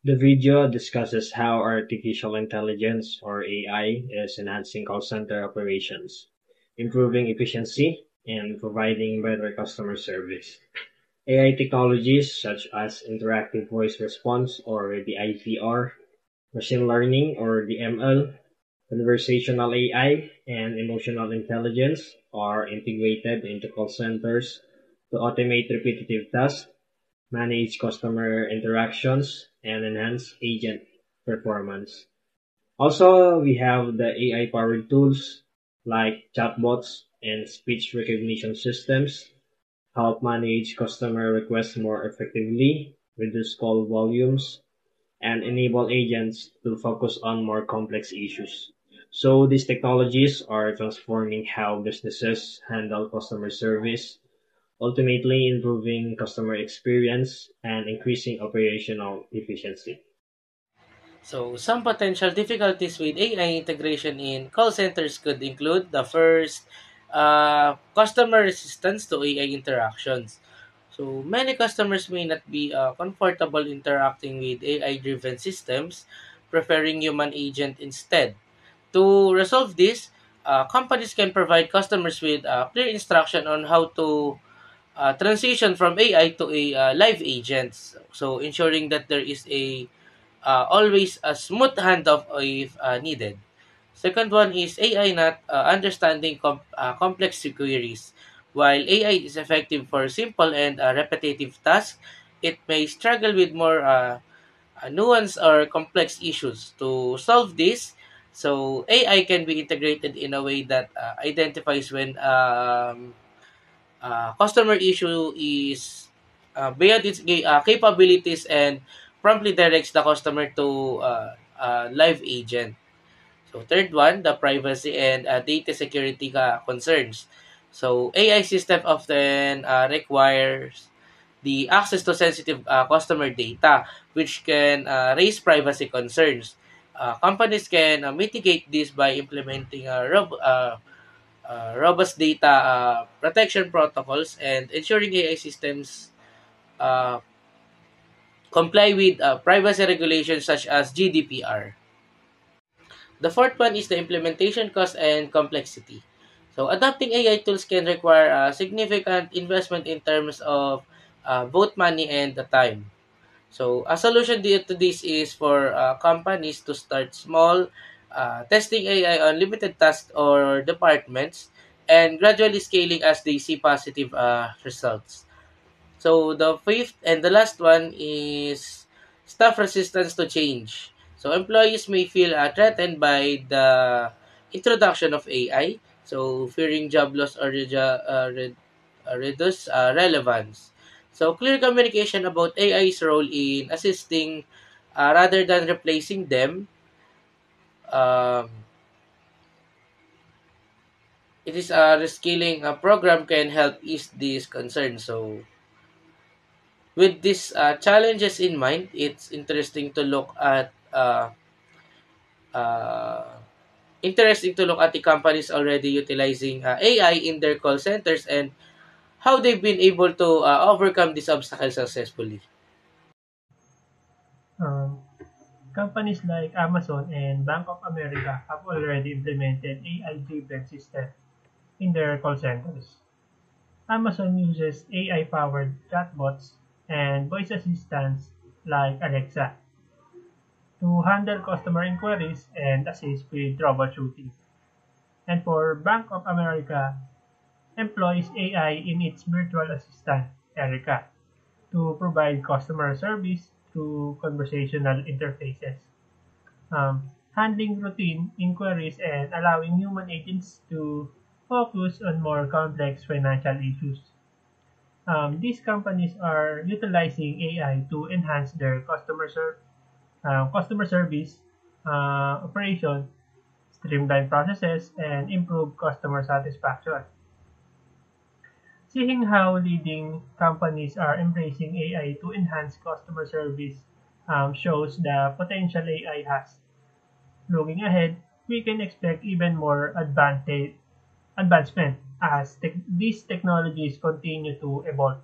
The video discusses how artificial intelligence or AI is enhancing call center operations, improving efficiency, and providing better customer service. AI technologies such as interactive voice response or the IVR, machine learning or the ML, conversational AI, and emotional intelligence are integrated into call centers to automate repetitive tasks, manage customer interactions, and enhance agent performance. Also, we have the AI-powered tools like chatbots and speech recognition systems help manage customer requests more effectively, reduce call volumes, and enable agents to focus on more complex issues. So these technologies are transforming how businesses handle customer service, ultimately improving customer experience and increasing operational efficiency. So, some potential difficulties with AI integration in call centers could include the first, customer resistance to AI interactions. So, many customers may not be comfortable interacting with AI driven systems, preferring human agent instead. To resolve this, companies can provide customers with clear instruction on how to transition from AI to a live agents. So, ensuring that there is a always a smooth handoff if needed. Second one is AI not understanding complex queries. While AI is effective for simple and repetitive tasks, it may struggle with more nuanced or complex issues. To solve this, so AI can be integrated in a way that identifies when customer issue is beyond its capabilities and promptly directs the customer to live agent. So third one, the privacy and data security concerns. So AI system often requires the access to sensitive customer data, which can raise privacy concerns. Companies can mitigate this by implementing robust data protection protocols and ensuring AI systems uh, comply with privacy regulations such as GDPR. The fourth one is the implementation cost and complexity. So, adopting AI tools can require significant investment in terms of both money and the time. So, a solution to this is for companies to start small, testing AI on limited tasks or departments, and gradually scaling as they see positive results. So the fifth and the last one is staff resistance to change. So employees may feel threatened by the introduction of AI, so fearing job loss or reduce relevance. So clear communication about AI's role in assisting rather than replacing them. Um, it is a reskilling program can help ease these concerns. So with these challenges in mind, it's uh, interesting to look at the companies already utilizing AI in their call centers and how they've been able to overcome these obstacles successfully. Um, Companies like Amazon and Bank of America have already implemented AI-driven systems in their call centers. Amazon uses AI-powered chatbots and voice assistants like Alexa to handle customer inquiries and assist with troubleshooting. And for Bank of America, employs AI in its virtual assistant, Erica, to provide customer service through conversational interfaces, handling routine inquiries and allowing human agents to focus on more complex financial issues. These companies are utilizing AI to enhance their customer service operation, streamline processes, and improve customer satisfaction. Seeing how leading companies are embracing AI to enhance customer service shows the potential AI has. Looking ahead, we can expect even more advancement as these technologies continue to evolve.